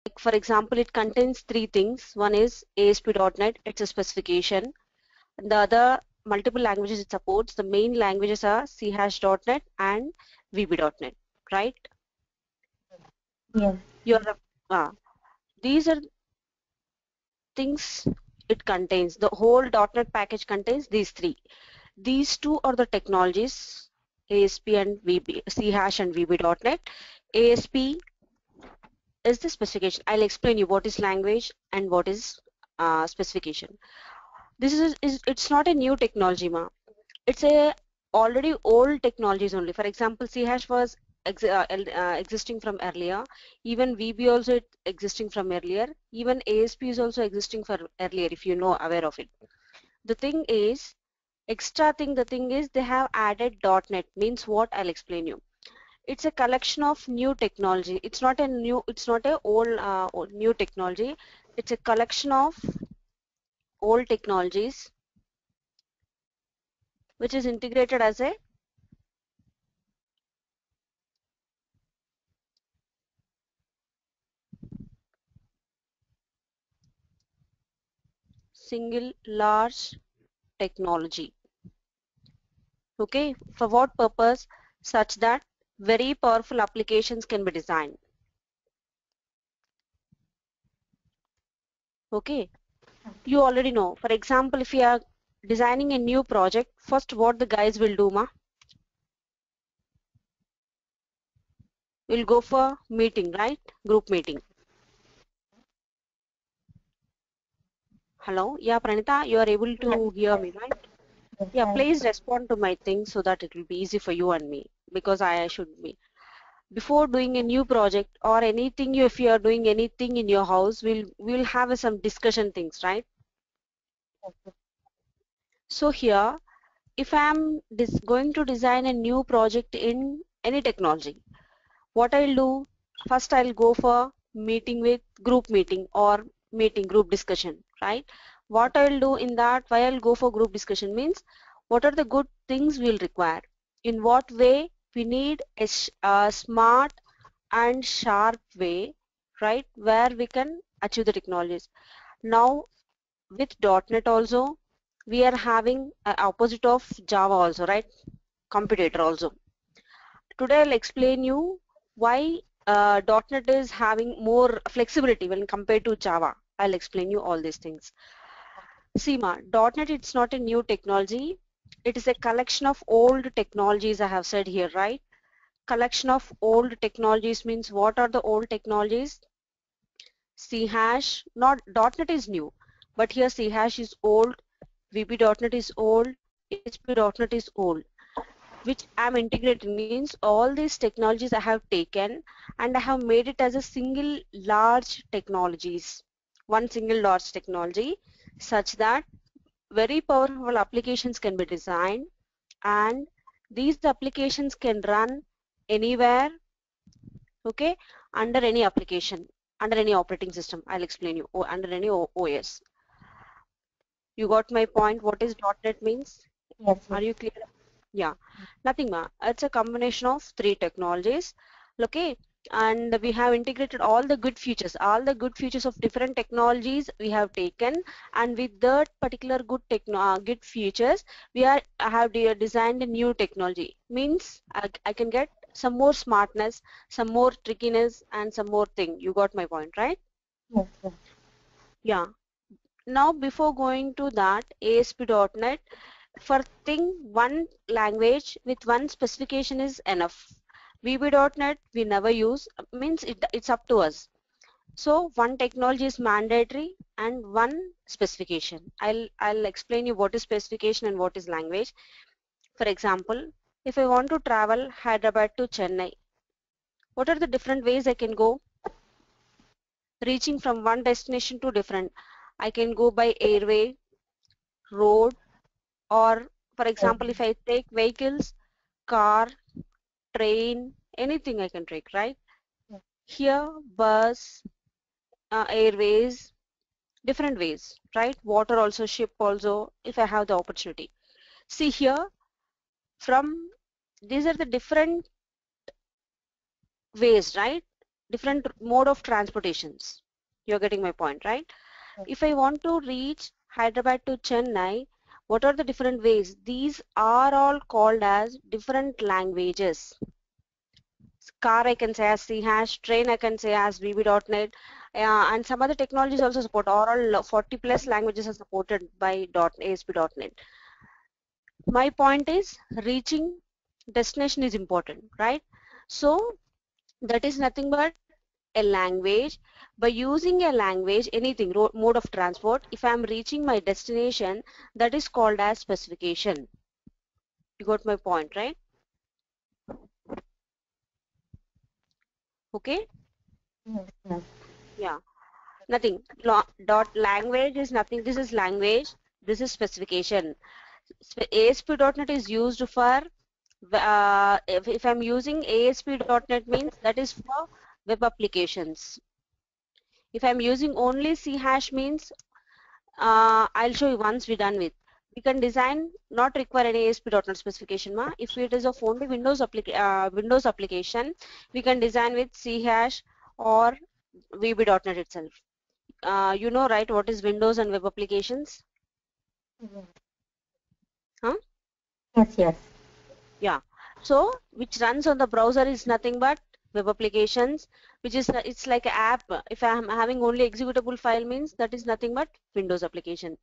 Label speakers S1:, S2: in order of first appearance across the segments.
S1: Like for example, it contains three things. One is ASP.NET, it's a specification. The other multiple languages it supports. The main languages are CH.NET and VB.NET, right?
S2: Yes.
S1: You're these are things it contains. The whole .NET package contains these three. These two are the technologies, ASP and VB, CH and VB.NET. ASP is the specification. I'll explain you what is language and what is specification. This is it's not a new technology, ma. It's a already old technologies only. For example, CH was existing from earlier. Even VB also existing from earlier. Even ASP is also existing for earlier, if you know aware of it. The thing is, extra thing, the thing is they have added .NET. Means what? I'll explain you. It's a collection of new technology. It's not a old new technology. It's a collection of old technologies which is integrated as a single large technology. Okay, for what purpose? Such that very powerful applications can be designed. Okay, you already know. For example, if you are designing a new project, first what the guys will do, ma? We'll go for meeting, right? Group meeting. Hello? Yeah, Pranita, you are able
S2: Yes.
S1: to hear me, right?
S2: Yes.
S1: Yeah, please respond to my thing so that it will be easy for you and me because I should be. Before doing a new project or anything, if you are doing anything in your house, we'll have some discussion things, right? So here, if I'm going to design a new project in any technology, what I'll do, first I'll go for meeting with group meeting or meeting group discussion, right? What I'll do in that, why I'll go for group discussion means, what are the good things we'll require? In what way we need a smart and sharp way, right? Where we can achieve the technologies. Now with .NET also, we are having a opposite of Java also, right? Competitor also. Today I'll explain you why .NET is having more flexibility when compared to Java. I'll explain you all these things. Seema, .NET it's not a new technology. It is a collection of old technologies I have said here, right? Collection of old technologies means what are the old technologies? C hash, not .NET is new, but here C hash is old, VB.NET is old, ASP.NET is old. Which I'm integrating means all these technologies I have taken and I have made it as a single large technologies, one single large technology such that very powerful applications can be designed and these applications can run anywhere, okay, under any application, under any operating system. I'll explain you, or under any OS. You got my point, what is .NET means?
S2: Yes.
S1: Are you clear? Yeah, nothing ma. It's a combination of three technologies. Okay, and we have integrated all the good features of different technologies we have taken, and with that particular good features, I have designed a new technology. Means I can get some more smartness, some more trickiness, and some more thing. You got my point, right?
S2: Yes. Yes.
S1: Yeah. Now before going to that, ASP.NET for thing one language with one specification is enough. VB.NET we never use, means it's up to us. So one technology is mandatory and one specification. I'll explain you what is specification and what is language. For example, if I want to travel Hyderabad to Chennai, what are the different ways I can go? Reaching from one destination to different. I can go by airway, road, or for
S2: Yes.
S1: example, if I take vehicles, car, train, anything I can take, right? Here, bus, airways, different ways, right? Water also, ship also, if I have the opportunity. See here, from these are the different ways, right? different mode of transportations. You're getting my point, right?
S2: Yes.
S1: If I want to reach Hyderabad to Chennai, what are the different ways? These are all called as different languages. Car I can say as C hash, train I can say as VB.NET, and some other technologies also support. All 40 plus languages are supported by ASP.NET. My point is reaching destination is important, right? So that is nothing but a language. By using a language, anything, mode of transport, if I am reaching my destination, that is called as specification. You got my point, right? Okay?
S2: Yes. Yes.
S1: Yeah. Nothing. Dot language is nothing. This is language. This is specification. ASP.NET is used for, if I'm using ASP.NET means that is for web applications. If I'm using only C hash means I'll show you once we're done with. We can design, not require any ASP.NET specification. If it is of only Windows application, we can design with C hash or VB.NET itself. You know, right, what is Windows and web applications?
S2: Yes.
S1: Huh?
S2: Yes. Yes.
S1: Yeah. So, which runs on the browser is nothing but web applications, which is it's like an app. If I am having only executable file means that is nothing but Windows application.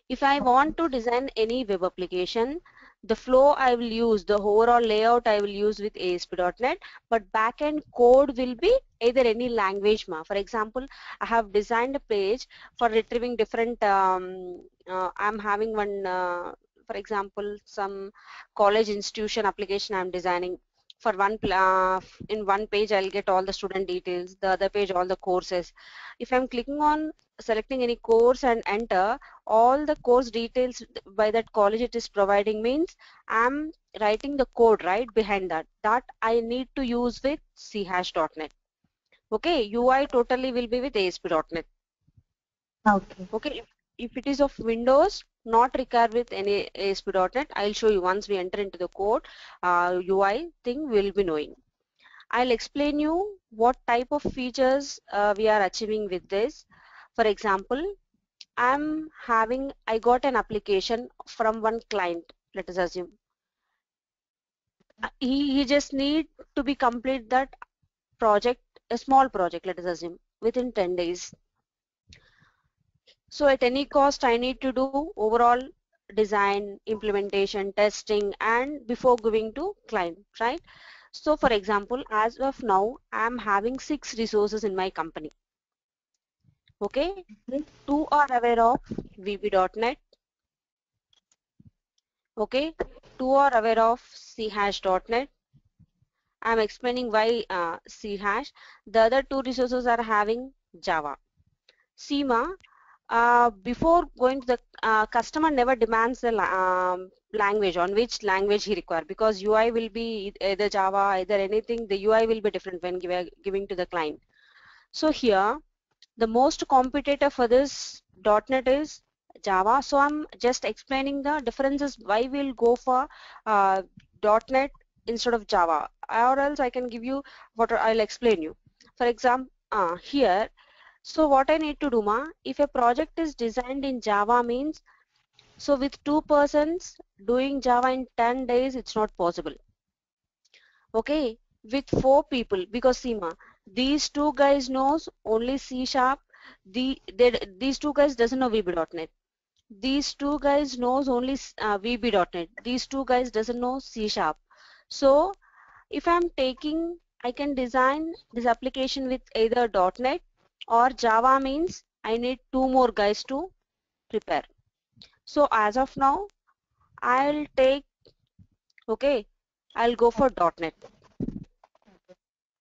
S1: If I want to design any web application, the flow I will use, the overall layout I will use with ASP.NET, but backend code will be either any language. For example, I have designed a page for retrieving different, I'm having one, for example, some college institution application I'm designing. For in one page I'll get all the student details, the other page all the courses. If I'm clicking on selecting any course and enter, all the course details by that college it is providing means I'm writing the code right behind that I need to use with chash.net. Okay, UI totally will be with ASP.NET.
S2: Okay.
S1: Okay, if it is of Windows, not required with any ASP.NET. I'll show you once we enter into the code. UI thing we'll be knowing. I'll explain you what type of features we are achieving with this. For example, I got an application from one client, let us assume. He just need to be complete that project, a small project, let us assume, within 10 days. So at any cost, I need to do overall design, implementation, testing, and before giving to client, right? So for example, as of now, I'm having 6 resources in my company. Okay,
S2: Okay.
S1: 2 are aware of VB.NET. Okay, 2 are aware of chash.net. I'm explaining why C hash. The other 2 resources are having Java. SEMA, before going to the customer never demands the language on which language he require, because UI will be either Java, either anything, the UI will be different when giving to the client. So here, the most competitor for this .NET is Java. So I'm just explaining the differences why we'll go for .NET instead of Java, or else I can give you what I'll explain you. For example, here, so what I need to do, if a project is designed in Java means, so with 2 persons doing Java in 10 days, it's not possible. Okay, with 4 people, because SEMA, these 2 guys knows only C sharp, these 2 guys doesn't know VB.NET. These 2 guys knows only VB.NET. These 2 guys doesn't know C sharp. So if I'm taking, I can design this application with either .NET or Java means I need 2 more guys to prepare. So as of now, I'll take, okay, I'll go for .NET.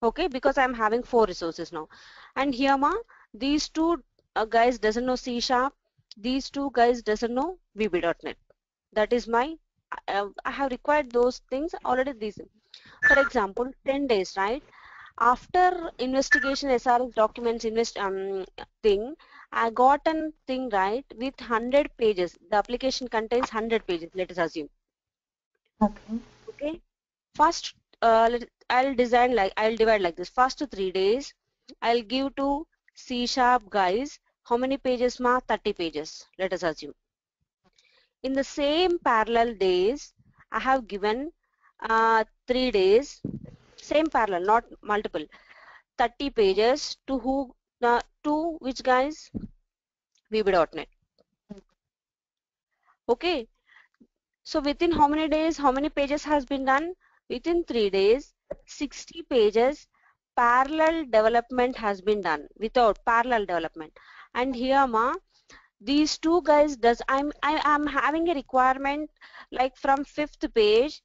S1: Okay, because I'm having 4 resources now. And here these 2 guys doesn't know C sharp, these 2 guys doesn't know VB.NET. That is my, I have required those things already. These, for example, 10 days, right? After investigation SRS documents thing, I got a thing right with 100 pages. The application contains 100 pages, let us assume.
S2: Okay.
S1: Okay. First I'll divide like this. First 3 days, I'll give to C sharp guys. How many pages ma? 30 pages, let us assume. In the same parallel days, I have given 3 days, same parallel, not multiple, 30 pages to who? To which guys? VB.NET. Okay. So within how many days, how many pages has been done? Within 3 days, 60 pages parallel development has been done without parallel development. And here ma, these two guys I am having a requirement like from 5th page.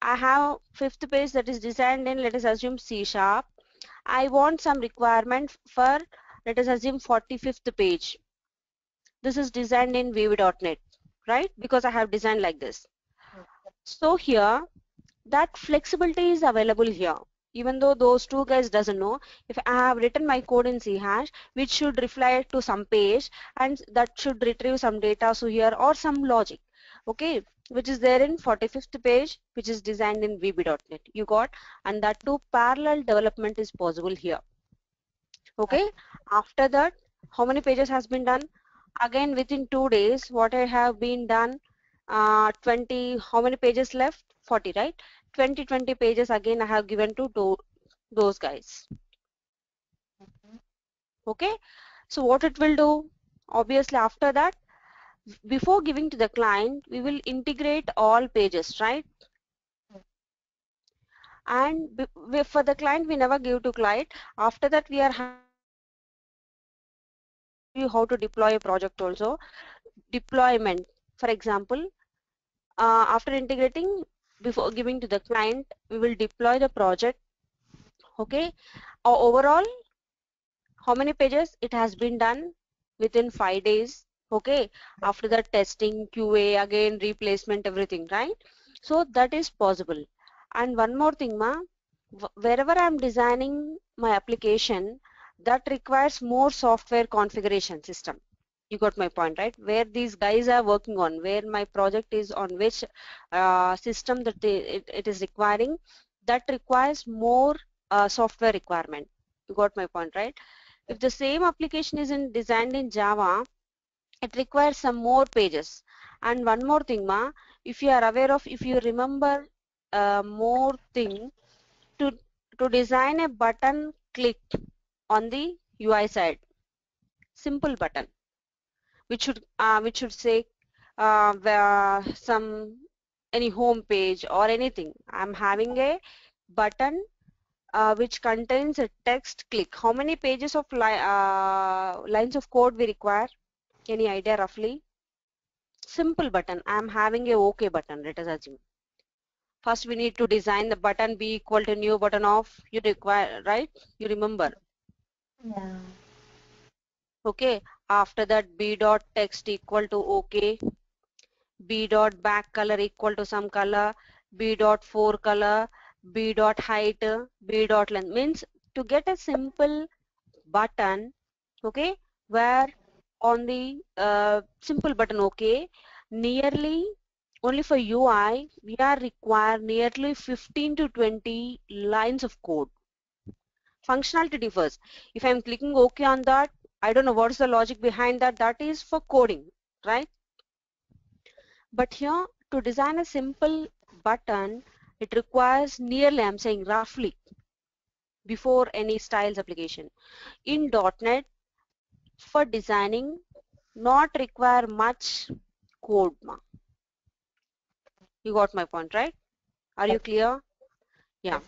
S1: I have 5th page that is designed in, let us assume, C sharp. I want some requirement for, let us assume, 45th page. This is designed in VB.NET, right? Because I have designed like this. So here, that flexibility is available here. Even though those two guys doesn't know, if I have written my code in C hash, which should reflect to some page and that should retrieve some data, so here, or some logic, okay, which is there in 45th page, which is designed in VB.NET. You got, and that too parallel development is possible here. Okay, after that, how many pages has been done? Again, within 2 days, what I have been done, 20, how many pages left? 40, right? 20 pages again I have given to those guys. Okay, so what it will do? Obviously, after that, before giving to the client, we will integrate all pages, right? And for the client, we never give to client. After that, we are you how to deploy a project also. Deployment, for example, after integrating, before giving to the client, we will deploy the project. Okay, overall, how many pages it has been done within 5 days. Okay, after that, testing, QA, again replacement, everything, right? So that is possible. And one more thing ma, wherever I'm designing my application, that requires more software configuration system. You got my point, right? Where these guys are working on, where my project is on which system that it is requiring, that requires more software requirement. You got my point, right? If the same application is designed in Java, it requires some more pages. And one more thing ma, if you are aware of, if you remember more thing, to design a button click on the UI side, simple button, which should say some any home page or anything. I'm having a button which contains a text click. How many pages of lines of code we require? Any idea roughly? Simple button. I'm having a OK button. Let us assume. First, we need to design the button be equal to new button of. You require, right? You remember.
S2: Yeah.
S1: Okay. After that, b dot text equal to OK. B dot back color equal to some color. B dot fore color. B dot height. B dot length. Means to get a simple button, okay, where on the simple button, okay, nearly only for UI we are required nearly 15 to 20 lines of code. Functionality differs. If I'm clicking OK on that, I don't know what's the logic behind that. That is for coding, right? But here, to design a simple button, it requires nearly, I'm saying roughly, before any styles application. In .NET, for designing, not require much code. You got my point, right? Are you clear? Yeah.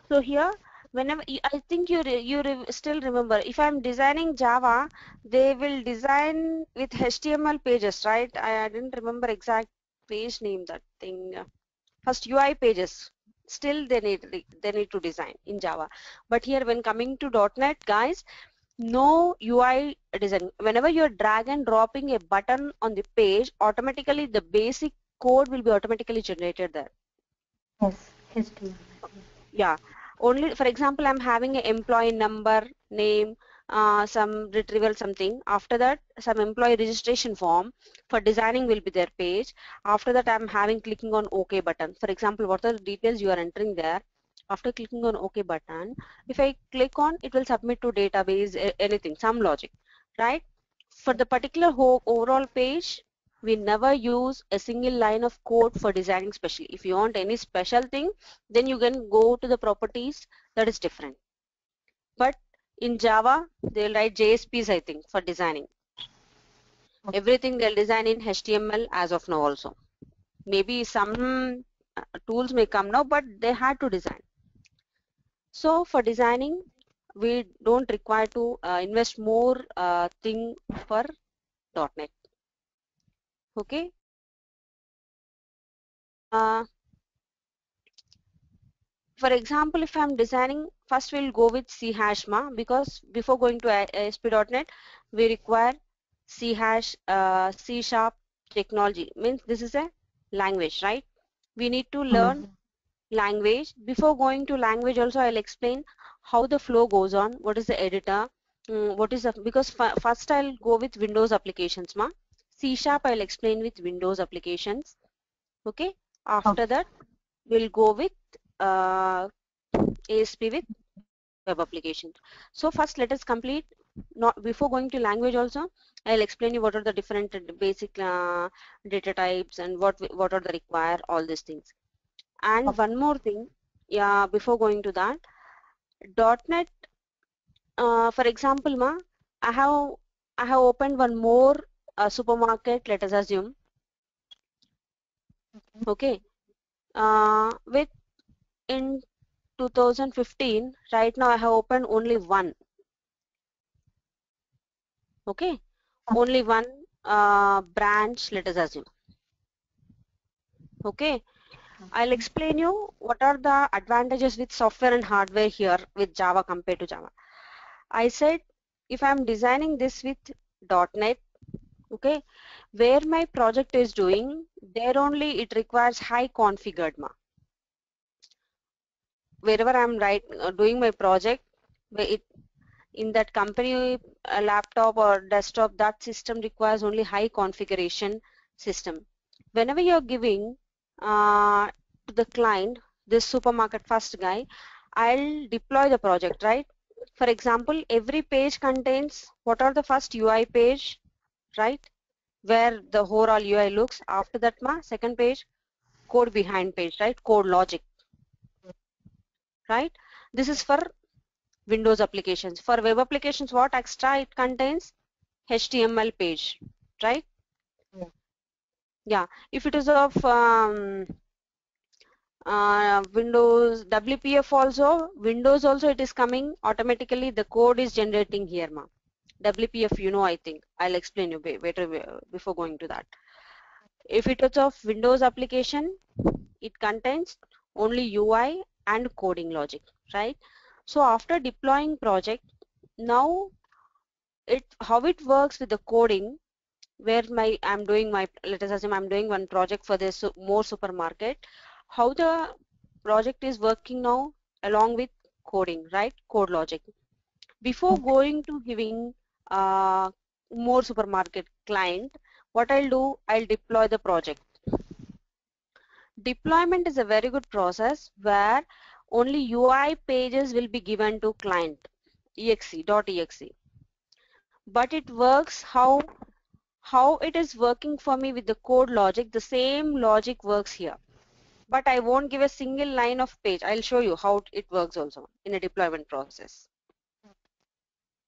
S1: So here, whenever I think still remember, if I'm designing Java, they will design with HTML pages, right? I didn't remember exact page name, that thing. First UI pages. Still they need to design in Java. But here, when coming to .NET, guys, no UI design. Whenever you're drag and dropping a button on the page, automatically the basic code will be automatically generated there.
S2: Yes, history.
S1: Yeah, only for example, I'm having an employee number, name, some retrieval something. After that, some employee registration form for designing will be their page. After that, I'm having clicking on OK button. For example, what are the details you are entering there? After clicking on OK button, if I click on, it will submit to database, anything, some logic, right? For the particular overall page, we never use a single line of code for designing specially. If you want any special thing, then you can go to the properties, that is different. But in Java, they'll write JSPs, I think, for designing. Everything they'll design in HTML as of now also. Maybe some tools may come now, but they had to design. So for designing, we don't require to invest more thing for .NET. Okay. For example, if I'm designing, first we'll go with C#, because before going to ASP.NET, we require C#, C# technology. Means this is a language, right? We need to learn language. Before going to language also, I'll explain how the flow goes on, what is the editor, what is the, because first I'll go with Windows applications, C# I'll explain with Windows applications. Okay. After that, we'll go with ASP with web applications. So first let us complete, not before going to language also, I'll explain you what are the different basic data types and what are the required, all these things. And one more thing, yeah, before going to that, .NET, for example, I have opened one more supermarket, let us assume, okay, with in 2015, right now I have opened only one, okay, only one branch, let us assume. Okay, I'll explain you what are the advantages with software and hardware here with Java compared to Java. I said if I'm designing this with .NET, okay, where my project is doing, there only it requires high configured. Wherever I'm doing my project, in that company laptop or desktop, that system requires only high configuration system. Whenever you're giving to the client, this supermarket first guy, I'll deploy the project, right? For example, every page contains what are the first UI page, right? Where the overall UI looks. After that, second page, code behind page, right? Code logic, right? This is for Windows applications. For web applications, what extra it contains? HTML page, right? Yeah. If it is of Windows WPF also, Windows also it is coming automatically. The code is generating here, WPF, I think. I'll explain you better before going to that. If it is of Windows application, it contains only UI and coding logic, right? So after deploying project, now how it works with the coding, where I'm doing my, let us assume I'm doing one project for this more supermarket, how the project is working now along with coding, right? Code logic. Before going to giving more supermarket client, what I'll do, I'll deploy the project. Deployment is a very good process where only UI pages will be given to client .exe. But it works how it is working for me with the code logic. The same logic works here, but I won't give a single line of page. I'll show you how it works also in a deployment process.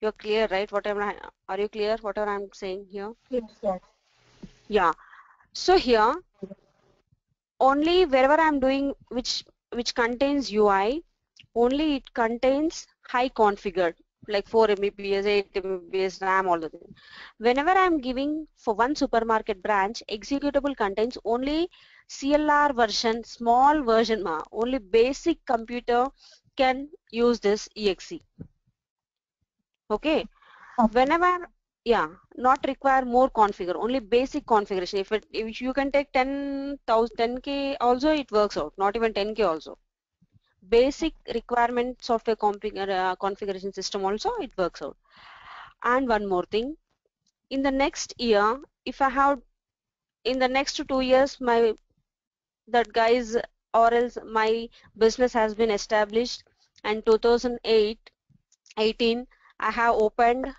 S1: You're clear, right? Are you clear whatever I'm saying here?
S2: Yes.
S1: Yeah. So here only wherever I'm doing which contains UI, only it contains high configured, like 4 Mbps, 8 Mbps RAM, all the things. Whenever I'm giving for one supermarket branch, executable contains only CLR version, small version, only basic computer can use this exe. Okay. Whenever, yeah, not require more configure, only basic configuration. If you can take 10K also, it works out, not even 10K also. Basic requirement software configuration system also, it works out. And one more thing, in the next year, if I have, in the next 2 years, that guy is or else my business has been established, and 2018 I have opened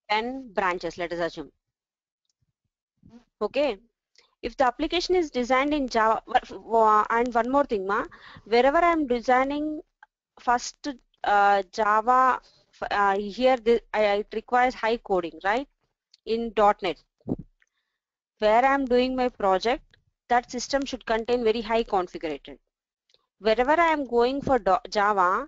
S1: 10 branches, let us assume. Okay, if the application is designed in Java, and one more thing, wherever I'm designing first Java, here it requires high coding, right? In .NET, where I'm doing my project, that system should contain very high configured. Wherever I am going for Java,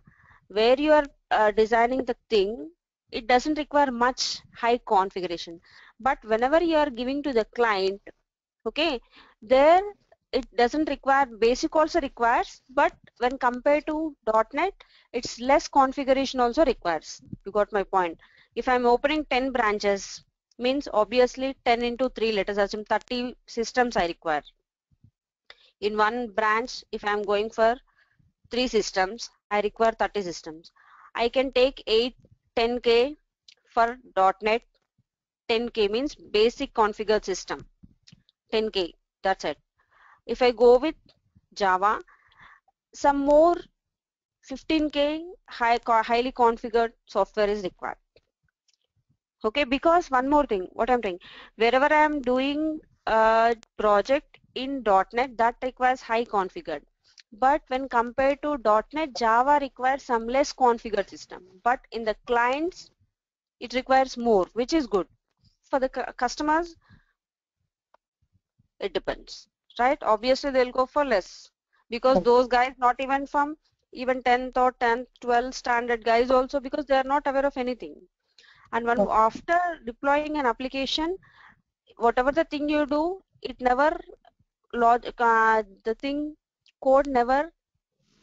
S1: where you are designing the thing, it doesn't require much high configuration. But whenever you are giving to the client, okay, there it doesn't require, basic also requires, but when compared to .NET, it's less configuration also requires. You got my point. If I'm opening 10 branches, means obviously 10 into 3, let us assume 30 systems I require. In one branch, if I'm going for 3 systems, I require 30 systems. I can take 10K for .NET. 10K means basic configured system. 10K, that's it. If I go with Java, some more 15K highly configured software is required. Okay, because one more thing, what I'm saying, wherever I am doing a project in .NET, that requires high configured. But when compared to .NET, Java requires some less configured system. But in the clients, it requires more, which is good. For the customers, it depends, right? Obviously, they'll go for less because
S2: Yes.
S1: those guys not even from even 10th or 10th, 12th standard guys also, because they are not aware of anything. And when
S2: Yes.
S1: after deploying an application, whatever the thing you do, it never the thing code never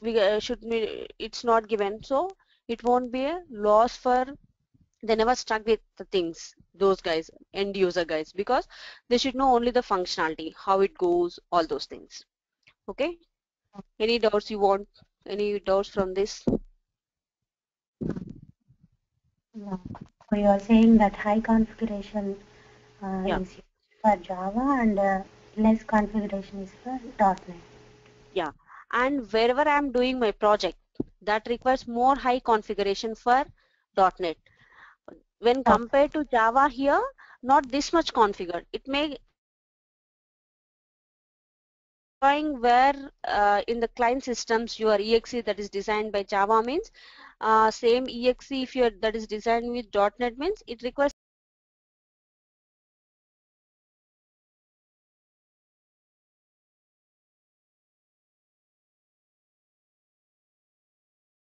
S1: it's not given, so it won't be a loss for, they never stuck with the things, those guys, end user guys, because they should know only the functionality, how it goes, all those things. Okay, any doubts you want, any doubts from this?
S2: No. So you are saying that high configuration
S1: Yeah,
S2: is for Java and less configuration is for .NET.
S1: yeah. And wherever I'm doing my project, that requires more high configuration for .NET. When
S2: Okay.
S1: compared to Java here, not this much configured. It may where in the client systems your exe that is designed by Java means same exe if you're that is designed with .NET means it requires